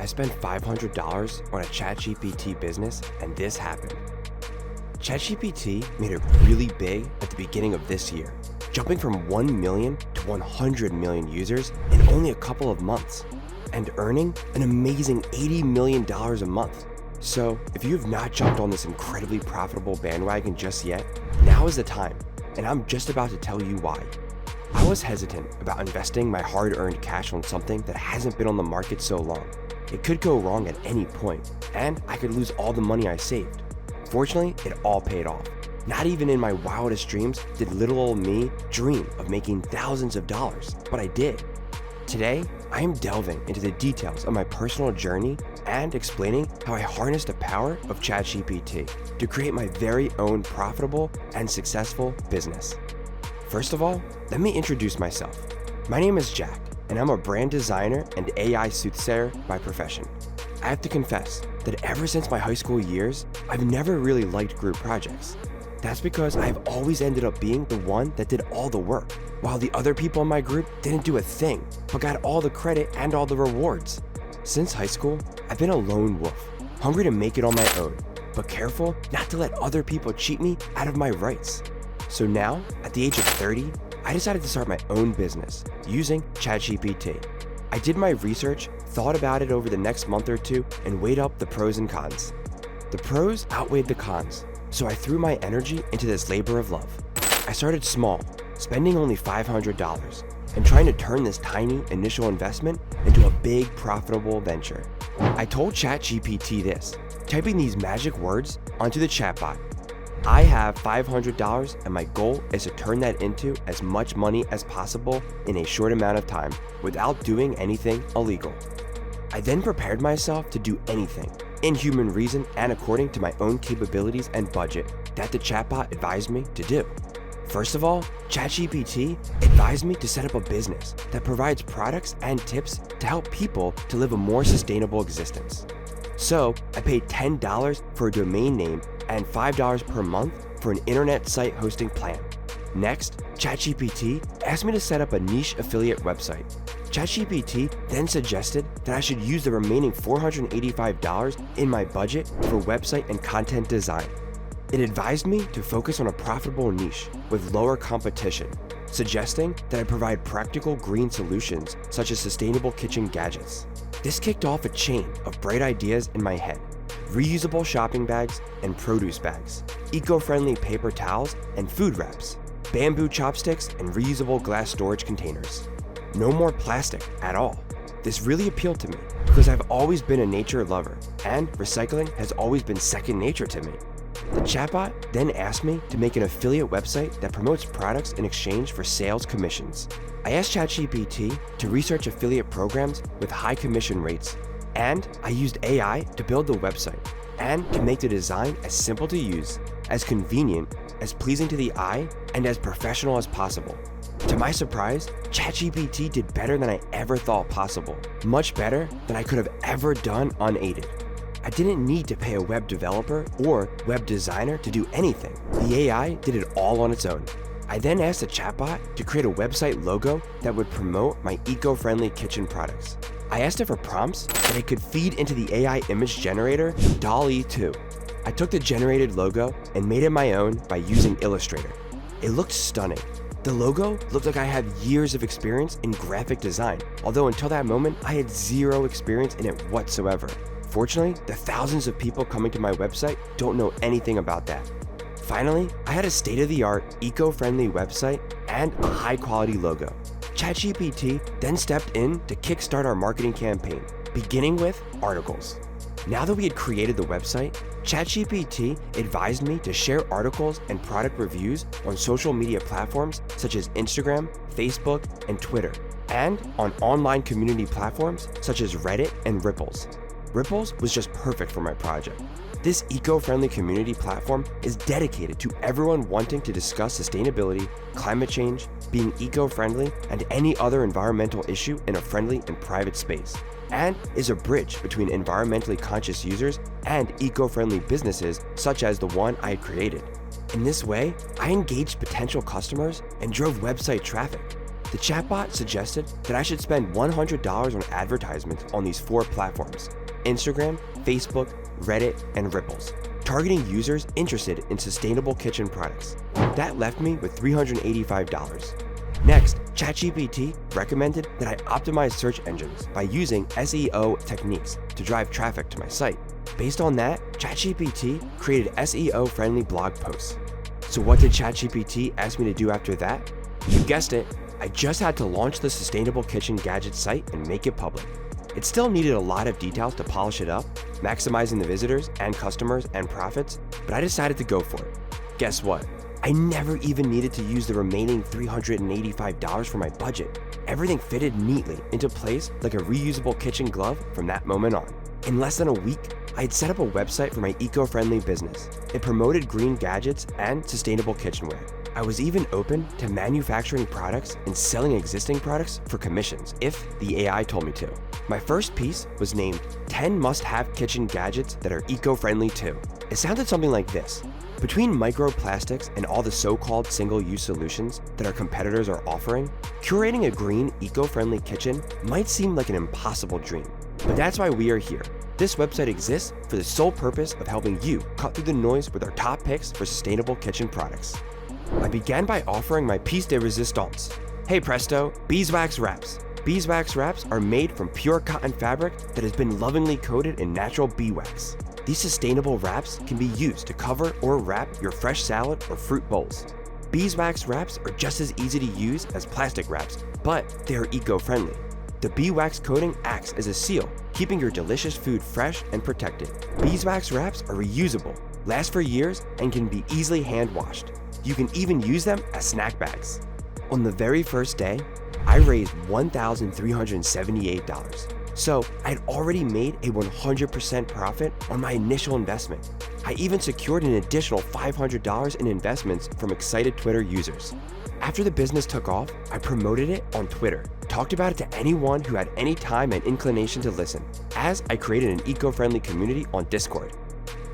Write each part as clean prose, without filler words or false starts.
I spent $500 on a ChatGPT business, and this happened. ChatGPT made it really big at the beginning of this year, jumping from 1 million to 100 million users in only a couple of months, and earning an amazing $80 million a month. So if you have not jumped on this incredibly profitable bandwagon just yet, now is the time, and I'm just about to tell you why. I was hesitant about investing my hard-earned cash on something that hasn't been on the market so long. It could go wrong at any point, and I could lose all the money I saved. Fortunately, it all paid off. Not even in my wildest dreams did little old me dream of making thousands of dollars, but I did. Today, I am delving into the details of my personal journey and explaining how I harnessed the power of ChatGPT to create my very own profitable and successful business. First of all, let me introduce myself. My name is Jack, and I'm a brand designer and AI soothsayer by profession. I have to confess that ever since my high school years, I've never really liked group projects. That's because I've always ended up being the one that did all the work, while the other people in my group didn't do a thing, but got all the credit and all the rewards. Since high school, I've been a lone wolf, hungry to make it on my own, but careful not to let other people cheat me out of my rights. So now, at the age of 30, I decided to start my own business using ChatGPT. I did my research, thought about it over the next month or two, and weighed up the pros and cons. The pros outweighed the cons, so I threw my energy into this labor of love. I started small, spending only $500, and trying to turn this tiny initial investment into a big profitable venture. I told ChatGPT this, typing these magic words onto the chatbot. I have $500 and my goal is to turn that into as much money as possible in a short amount of time without doing anything illegal. I then prepared myself to do anything, in human reason and according to my own capabilities and budget, that the chatbot advised me to do. First of all, ChatGPT advised me to set up a business that provides products and tips to help people to live a more sustainable existence. So I paid $10 for a domain name and $5 per month for an internet site hosting plan. Next, ChatGPT asked me to set up a niche affiliate website. ChatGPT then suggested that I should use the remaining $485 in my budget for website and content design. It advised me to focus on a profitable niche with lower competition, suggesting that I provide practical green solutions such as sustainable kitchen gadgets. This kicked off a chain of bright ideas in my head. Reusable shopping bags and produce bags, eco-friendly paper towels and food wraps, bamboo chopsticks and reusable glass storage containers. No more plastic at all. This really appealed to me because I've always been a nature lover and recycling has always been second nature to me. The chatbot then asked me to make an affiliate website that promotes products in exchange for sales commissions. I asked ChatGPT to research affiliate programs with high commission rates, and I used AI to build the website and to make the design as simple to use, as convenient, as pleasing to the eye, and as professional as possible. To my surprise, ChatGPT did better than I ever thought possible, much better than I could have ever done unaided. I didn't need to pay a web developer or web designer to do anything. The AI did it all on its own. I then asked the chatbot to create a website logo that would promote my eco-friendly kitchen products. I asked it for prompts that I could feed into the AI image generator, DALL-E 2. I took the generated logo and made it my own by using Illustrator. It looked stunning. The logo looked like I had years of experience in graphic design, although until that moment, I had zero experience in it whatsoever. Fortunately, the thousands of people coming to my website don't know anything about that. Finally, I had a state-of-the-art, eco-friendly website and a high-quality logo. ChatGPT then stepped in to kickstart our marketing campaign, beginning with articles. Now that we had created the website, ChatGPT advised me to share articles and product reviews on social media platforms such as Instagram, Facebook, and Twitter, and on online community platforms such as Reddit and Ripples. Ripples was just perfect for my project. This eco-friendly community platform is dedicated to everyone wanting to discuss sustainability, climate change, being eco-friendly, and any other environmental issue in a friendly and private space, and is a bridge between environmentally conscious users and eco-friendly businesses such as the one I had created. In this way, I engaged potential customers and drove website traffic. The chatbot suggested that I should spend $100 on advertisements on these 4 platforms: Instagram, Facebook, Reddit, and Ripples, targeting users interested in sustainable kitchen products. That left me with $385. Next, ChatGPT recommended that I optimize search engines by using SEO techniques to drive traffic to my site. Based on that, ChatGPT created SEO-friendly blog posts. So what did ChatGPT ask me to do after that? You guessed it, I just had to launch the Sustainable Kitchen Gadget site and make it public. It still needed a lot of details to polish it up, maximizing the visitors and customers and profits, but I decided to go for it. Guess what? I never even needed to use the remaining $385 for my budget. Everything fitted neatly into place like a reusable kitchen glove from that moment on. In less than a week, I had set up a website for my eco-friendly business. It promoted green gadgets and sustainable kitchenware. I was even open to manufacturing products and selling existing products for commissions if the AI told me to. My first piece was named 10 must-have kitchen gadgets that are eco-friendly too. It sounded something like this. Between microplastics and all the so-called single-use solutions that our competitors are offering, curating a green, eco-friendly kitchen might seem like an impossible dream. But that's why we are here. This website exists for the sole purpose of helping you cut through the noise with our top picks for sustainable kitchen products. I began by offering my piece de resistance. Hey presto, beeswax wraps. Beeswax wraps are made from pure cotton fabric that has been lovingly coated in natural bee wax. These sustainable wraps can be used to cover or wrap your fresh salad or fruit bowls. Beeswax wraps are just as easy to use as plastic wraps, but they are eco-friendly. The beeswax coating acts as a seal, keeping your delicious food fresh and protected. Beeswax wraps are reusable, last for years, and can be easily hand-washed. You can even use them as snack bags. On the very first day, I raised $1,378. So I'd already made a 100% profit on my initial investment. I even secured an additional $500 in investments from excited Twitter users. After the business took off, I promoted it on Twitter, talked about it to anyone who had any time and inclination to listen, as I created an eco-friendly community on Discord.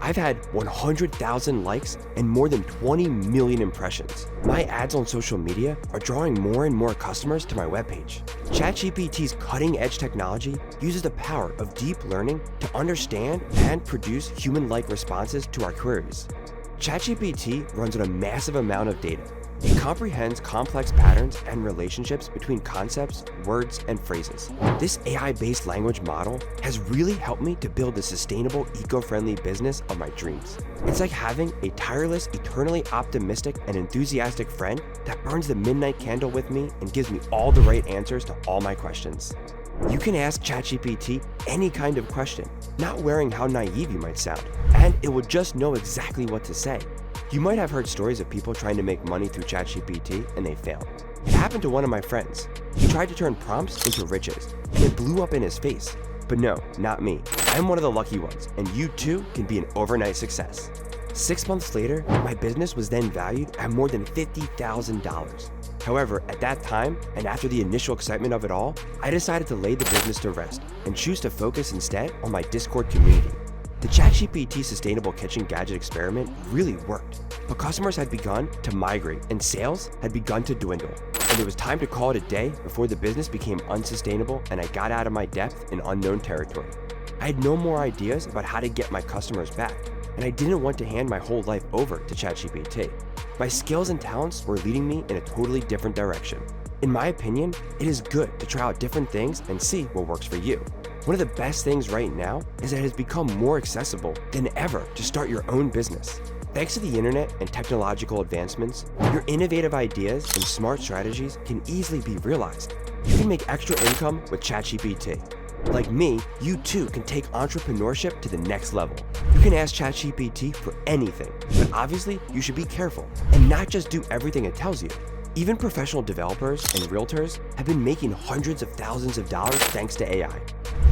I've had 100,000 likes and more than 20 million impressions. My ads on social media are drawing more and more customers to my webpage. ChatGPT's cutting-edge technology uses the power of deep learning to understand and produce human-like responses to our queries. ChatGPT runs on a massive amount of data. It comprehends complex patterns and relationships between concepts, words, and phrases. This AI-based language model has really helped me to build the sustainable, eco-friendly business of my dreams. It's like having a tireless, eternally optimistic, and enthusiastic friend that burns the midnight candle with me and gives me all the right answers to all my questions. You can ask ChatGPT any kind of question, not worrying how naive you might sound, and it will just know exactly what to say. You might have heard stories of people trying to make money through ChatGPT and they failed. It happened to one of my friends. He tried to turn prompts into riches, and it blew up in his face. But no, not me. I'm one of the lucky ones, and you too can be an overnight success. 6 months later, my business was then valued at more than $50,000. However, at that time, and after the initial excitement of it all, I decided to lay the business to rest and choose to focus instead on my Discord community. The ChatGPT Sustainable Kitchen Gadget experiment really worked, but customers had begun to migrate and sales had begun to dwindle, and it was time to call it a day before the business became unsustainable and I got out of my depth in unknown territory. I had no more ideas about how to get my customers back, and I didn't want to hand my whole life over to ChatGPT. My skills and talents were leading me in a totally different direction. In my opinion, it is good to try out different things and see what works for you. One of the best things right now is that it has become more accessible than ever to start your own business. Thanks to the internet and technological advancements, your innovative ideas and smart strategies can easily be realized. You can make extra income with ChatGPT. Like me, you too can take entrepreneurship to the next level. You can ask ChatGPT for anything, but obviously you should be careful and not just do everything it tells you. Even professional developers and realtors have been making hundreds of thousands of dollars thanks to AI.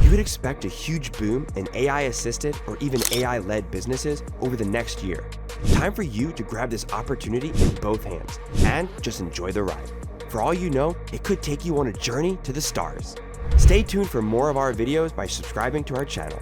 You could expect a huge boom in AI-assisted or even AI-led businesses over the next year. Time for you to grab this opportunity in both hands and just enjoy the ride. For all you know, it could take you on a journey to the stars. Stay tuned for more of our videos by subscribing to our channel.